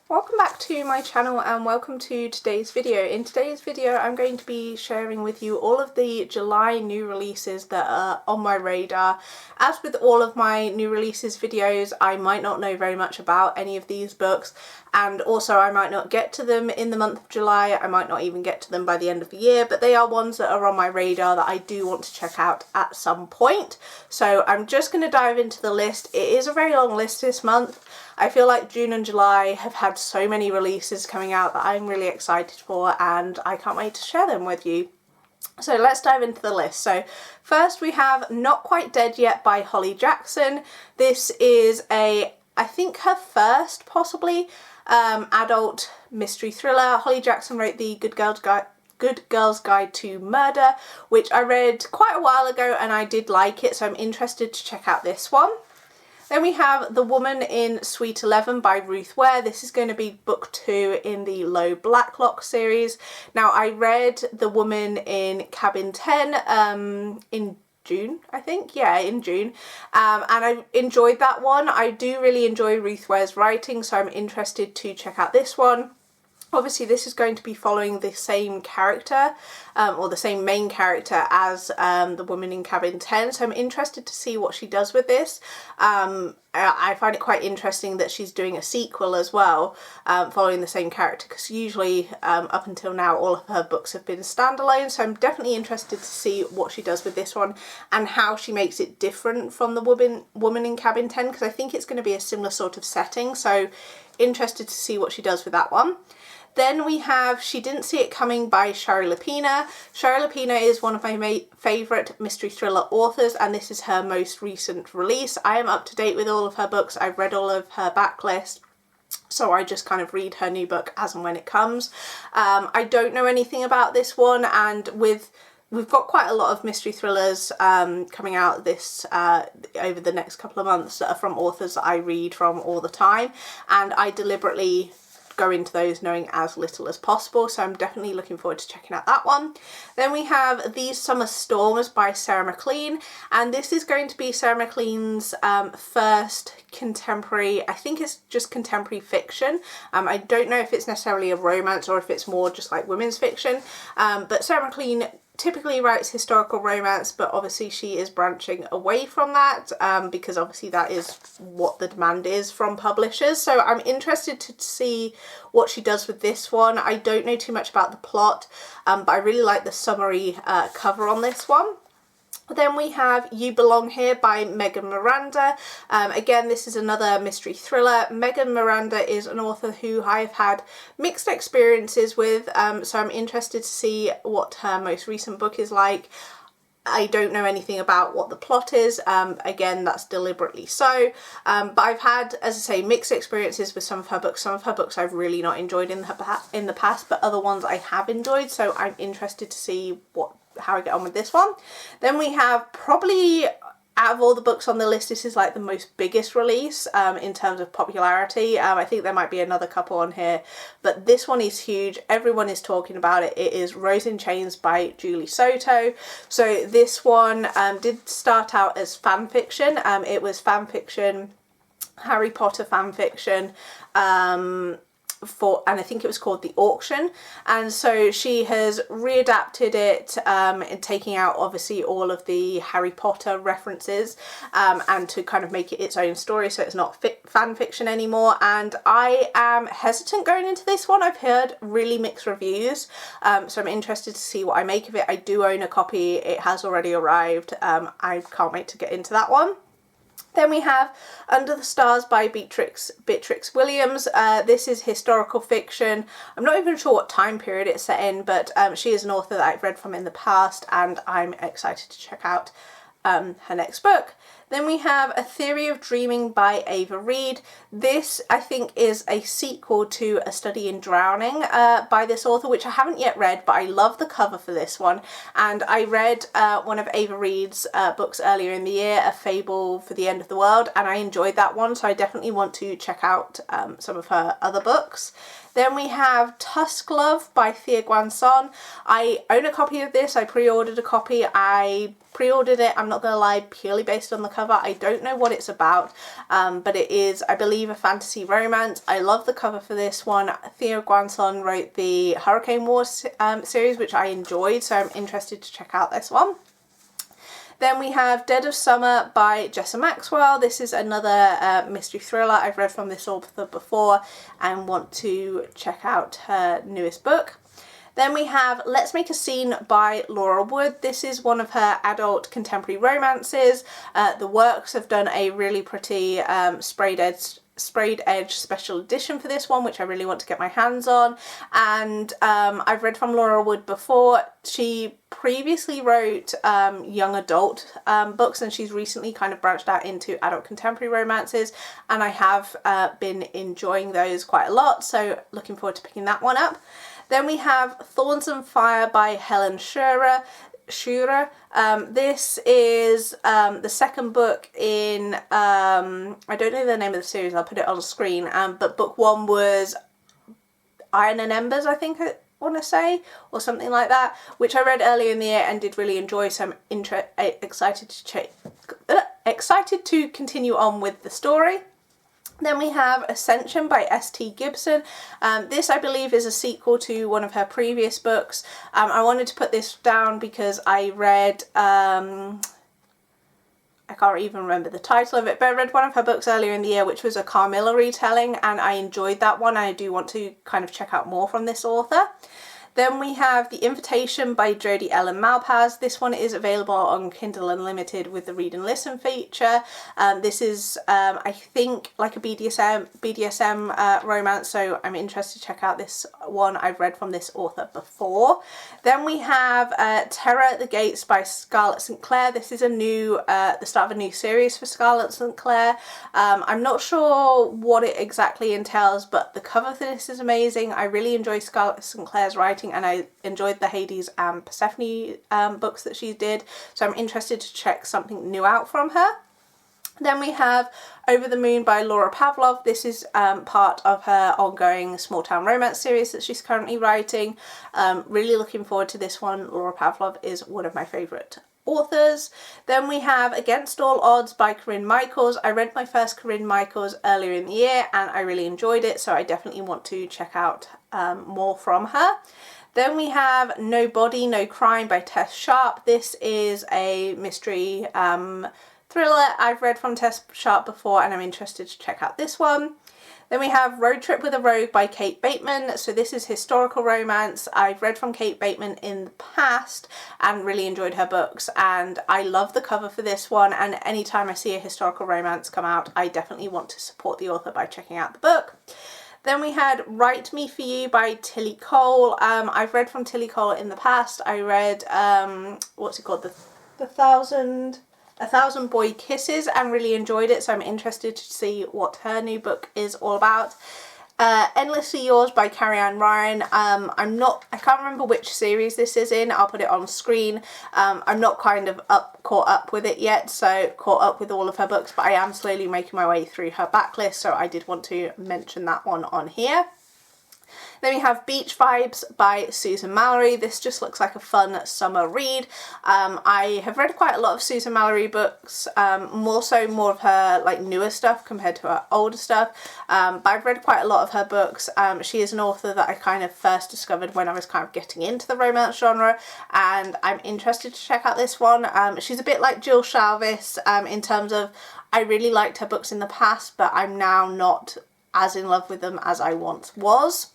Welcome back to my channel and welcome to today's video. In today's video I'm going to be sharing with you all of the July new releases that are on my radar. As with all of my new releases videos, I might not know very much about any of these books, and also I might not get to them in the month of July. I might not even get to them by the end of the year, but they are ones that are on my radar that I do want to check out at some point. So I'm just going to dive into the list. It is a very long list this month. I feel like June and July have had so many releases coming out that I'm really excited for, and I can't wait to share them with you. So let's dive into the list. So first we have Not Quite Dead Yet by Holly Jackson. This is I think her first possibly adult mystery thriller. Holly Jackson wrote the Good Girl's Guide to Murder, which I read quite a while ago and I did like it, so I'm interested to check out this one. Then we have The Woman in Suite 11 by Ruth Ware. This is going to be book 2 in the Low Blacklock series. Now, I read The Woman in Cabin 10 in June, I think. Yeah, in June. And I enjoyed that one. I do really enjoy Ruth Ware's writing, so I'm interested to check out this one. Obviously this is going to be following the same character, or the same main character as The Woman in Cabin 10, so I'm interested to see what she does with this. I find it quite interesting that she's doing a sequel as well, following the same character, because usually up until now all of her books have been standalone, so I'm definitely interested to see what she does with this one and how she makes it different from The Woman in Cabin 10, because I think it's going to be a similar sort of setting, so interested to see what she does with that one. Then we have She Didn't See It Coming by Shari Lapena. Shari Lapena is one of my favourite mystery thriller authors, and this is her most recent release. I am up to date with all of her books. I've read all of her backlist, so I just kind of read her new book as and when it comes. I don't know anything about this one, and we've got quite a lot of mystery thrillers coming out this over the next couple of months that are from authors that I read from all the time, and I deliberately go into those knowing as little as possible, so I'm definitely looking forward to checking out that one. Then we have These Summer Storms by Sarah MacLean, and this is going to be Sarah MacLean's first contemporary, I think it's just contemporary fiction. I don't know if it's necessarily a romance or if it's more just like women's fiction, but Sarah MacLean typically writes historical romance, but obviously she is branching away from that because obviously that is what the demand is from publishers. So I'm interested to see what she does with this one. I don't know too much about the plot, but I really like the summary cover on this one. Then we have You Belong Here by Megan Miranda. Again, this is another mystery thriller. Megan Miranda is an author who I've had mixed experiences with, so I'm interested to see what her most recent book is like. I don't know anything about what the plot is, again that's deliberately so, but I've had, as I say, mixed experiences with some of her books. Some of her books I've really not enjoyed in the past, but other ones I have enjoyed, so I'm interested to see how I get on with this one. Then we have, probably out of all the books on the list, this is like the most biggest release in terms of popularity. I think there might be another couple on here, but this one is huge. Everyone is talking about it. It is Rose in Chains by Julie Soto. So this one did start out as fan fiction. It was fan fiction, Harry Potter fan fiction, and I think it was called The Auction, and so she has readapted it, and taking out obviously all of the Harry Potter references, and to kind of make it its own story, so it's not fan fiction anymore. And I am hesitant going into this one. I've heard really mixed reviews, so I'm interested to see what I make of it. I do own a copy. It has already arrived. I can't wait to get into that one. Then we have Under the Stars by Beatrix Williams. This is historical fiction. I'm not even sure what time period it's set in, but she is an author that I've read from in the past, and I'm excited to check out her next book. Then we have A Theory of Dreaming by Ava Reid. This, I think, is a sequel to A Study in Drowning by this author, which I haven't yet read, but I love the cover for this one. And I read one of Ava Reid's books earlier in the year, A Fable for the End of the World, and I enjoyed that one, so I definitely want to check out some of her other books. Then we have Tusk Love by Thea Guanson. I own a copy of this. I pre-ordered a copy. I pre-ordered it, I'm not going to lie, purely based on the cover. I don't know what it's about, but it is, I believe, a fantasy romance. I love the cover for this one. Theo Guanson wrote the Hurricane Wars series, which I enjoyed, so I'm interested to check out this one. Then we have Dead of Summer by Jessa Maxwell. This is another mystery thriller. I've read from this author before and want to check out her newest book. Then we have Let's Make a Scene by Laura Wood. This is one of her adult contemporary romances. The Works have done a really pretty sprayed edge special edition for this one, which I really want to get my hands on. And I've read from Laura Wood before. She previously wrote young adult books, and she's recently kind of branched out into adult contemporary romances, and I have been enjoying those quite a lot, so looking forward to picking that one up. Then we have Thorns and Fire by Helen Shearer. This is the second book in, I don't know the name of the series, I'll put it on screen, but book one was Iron and Embers, I think I want to say, or something like that, which I read earlier in the year and did really enjoy, so I'm excited to continue on with the story. Then we have Ascension by S.T. Gibson. This, I believe, is a sequel to one of her previous books. I wanted to put this down because I read, I can't even remember the title of it, but I read one of her books earlier in the year, which was a Carmilla retelling, and I enjoyed that one. I do want to kind of check out more from this author. Then we have The Invitation by Jodie Ellen Malpaz. This one is available on Kindle Unlimited with the Read and Listen feature. This is, I think, like a BDSM romance, so I'm interested to check out this one. I've read from this author before. Then we have Terror at the Gates by Scarlett St. Clair. This is a new, the start of a new series for Scarlett St. Clair. I'm not sure what it exactly entails, but the cover for this is amazing. I really enjoy Scarlett St. Clair's writing, and I enjoyed the Hades and Persephone books that she did, so I'm interested to check something new out from her. Then we have Over the Moon by Laura Pavlov. This is part of her ongoing small town romance series that she's currently writing. Really looking forward to this one. Laura Pavlov is one of my favourite authors. Then we have Against All Odds by Corinne Michaels. I read my first Corinne Michaels earlier in the year and I really enjoyed it, so I definitely want to check out more from her. Then we have No Body, No Crime by Tess Sharp. This is a mystery thriller. I've read from Tess Sharp before and I'm interested to check out this one. Then we have Road Trip with a Rogue by Kate Bateman. So this is historical romance. I've read from Kate Bateman in the past and really enjoyed her books, and I love the cover for this one, and anytime I see a historical romance come out, I definitely want to support the author by checking out the book. Then we had Write Me For You by Tilly Cole. I've read from Tilly Cole in the past. I read, what's it called? A Thousand Boy Kisses, and really enjoyed it, so I'm interested to see what her new book is all about. Endlessly Yours by Carrie-Anne Ryan. I can't remember which series this is in. I'll put it on screen. I'm not kind of caught up with it yet, so caught up with all of her books, but I am slowly making my way through her backlist, so I did want to mention that one on here. Then we have Beach Vibes by Susan Mallory. This just looks like a fun summer read. I have read quite a lot of Susan Mallory books, more of her like newer stuff compared to her older stuff, but I've read quite a lot of her books. She is an author that I kind of first discovered when I was kind of getting into the romance genre, and I'm interested to check out this one. She's a bit like Jill Shalvis in terms of I really liked her books in the past, but I'm now not as in love with them as I once was.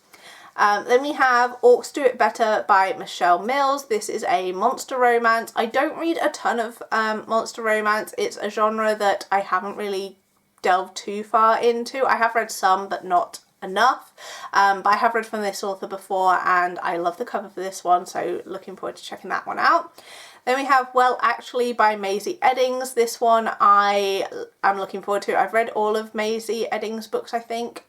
Then we have Orcs Do It Better by Michelle Mills. This is a monster romance. I don't read a ton of monster romance. It's a genre that I haven't really delved too far into. I have read some, but not enough. But I have read from this author before and I love the cover for this one, so looking forward to checking that one out. Then we have Well Actually by Maisie Eddings. This one I am looking forward to. I've read all of Maisie Eddings' books, I think.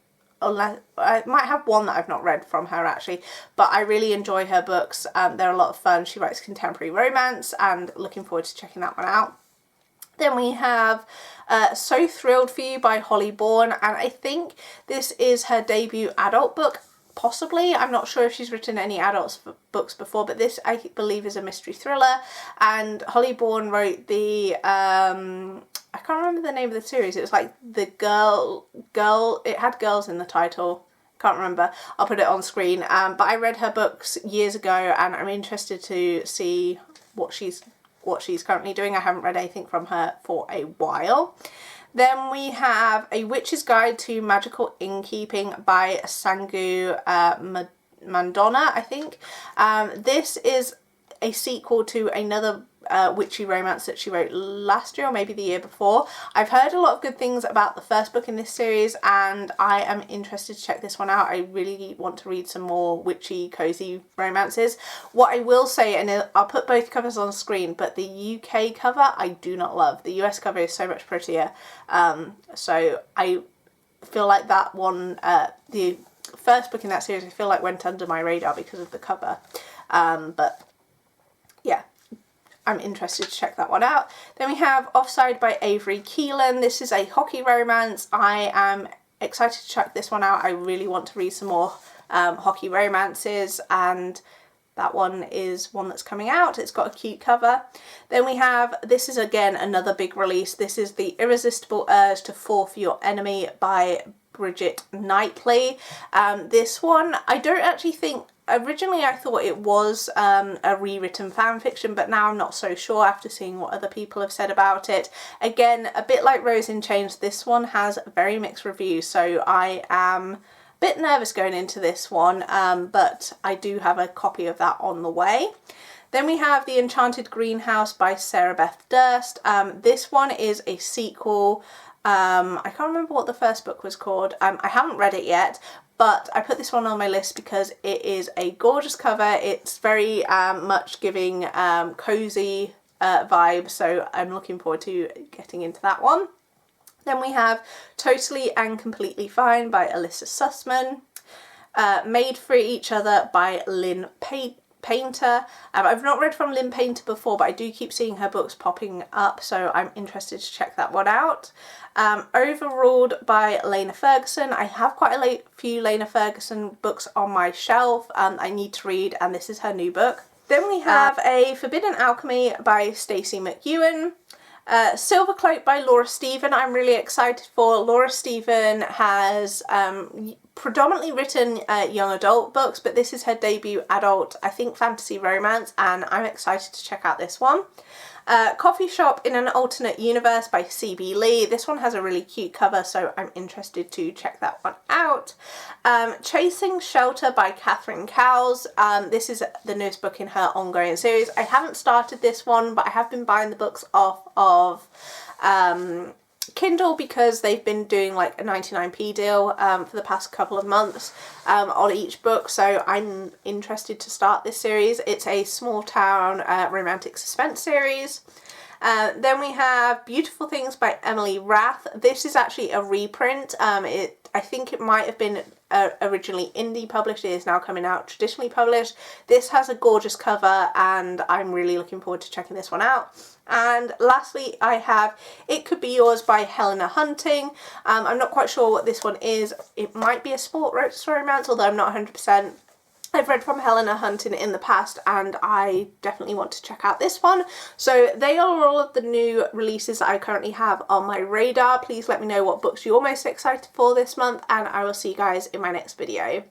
I might have one that I've not read from her actually, but I really enjoy her books. They're a lot of fun. She writes contemporary romance and looking forward to checking that one out. Then we have So Thrilled For You by Holly Bourne, and I think this is her debut adult book, possibly. I'm not sure if she's written any adult books before, but this I believe is a mystery thriller, and Holly Bourne wrote the I can't remember the name of the series. It was like the girl, it had girls in the title. Can't remember. I'll put it on screen. But I read her books years ago, and I'm interested to see what she's currently doing. I haven't read anything from her for a while. Then we have A Witch's Guide to Magical Innkeeping by Sangu Mandona, I think. This is a sequel to another witchy romance that she wrote last year or maybe the year before. I've heard a lot of good things about the first book in this series, and I am interested to check this one out. I really want to read some more witchy, cozy romances. What I will say, and I'll put both covers on screen, but the UK cover I do not love. The US cover is so much prettier. So I feel like that one, the first book in that series, I feel like went under my radar because of the cover. But yeah, I'm interested to check that one out. Then we have Offside by Avery Keelan. This is a hockey romance. I am excited to check this one out. I really want to read some more hockey romances, and that one is one that's coming out. It's got a cute cover. Then we have, this is again another big release. This is The Irresistible Urge to Fall for Your Enemy by Bridget Knightley. This one, I don't actually think, originally I thought it was a rewritten fan fiction, but now I'm not so sure after seeing what other people have said about it. Again, a bit like Rose in Chains, this one has very mixed reviews, so I am a bit nervous going into this one, but I do have a copy of that on the way. Then we have The Enchanted Greenhouse by Sarah Beth Durst. This one is a sequel. I can't remember what the first book was called. I haven't read it yet, but I put this one on my list because it is a gorgeous cover. It's very much giving cozy vibes, so I'm looking forward to getting into that one. Then we have Totally and Completely Fine by Alyssa Sussman. Made for Each Other by Lynn Painter. I've not read from Lynn Painter before, but I do keep seeing her books popping up, so I'm interested to check that one out. Overruled by Lena Ferguson. I have quite a few Lena Ferguson books on my shelf I need to read, and this is her new book. Then we have A Forbidden Alchemy by Stacey McEwen. Silvercloak by Laura Steven. I'm really excited for. Laura Steven has predominantly written young adult books, but this is her debut adult, I think, fantasy romance, and I'm excited to check out this one. Coffee Shop in an Alternate Universe by C.B. Lee. This one has a really cute cover, so I'm interested to check that one out. Chasing Shelter by Catherine Cowles. This is the newest book in her ongoing series. I haven't started this one, but I have been buying the books off of Kindle because they've been doing like a 99p deal for the past couple of months on each book, so I'm interested to start this series. It's a small town romantic suspense series. Then we have Beautiful Things by Emily Rath. This is actually a reprint. I think it might have been originally indie published. It is now coming out traditionally published. This has a gorgeous cover, and I'm really looking forward to checking this one out. And lastly, I have It Could Be Yours by Helena Hunting. I'm not quite sure what this one is. It might be a sports romance, although I'm not 100%. I've read from Helena Hunting in the past, and I definitely want to check out this one. So they are all of the new releases that I currently have on my radar. Please let me know what books you're most excited for this month, and I will see you guys in my next video.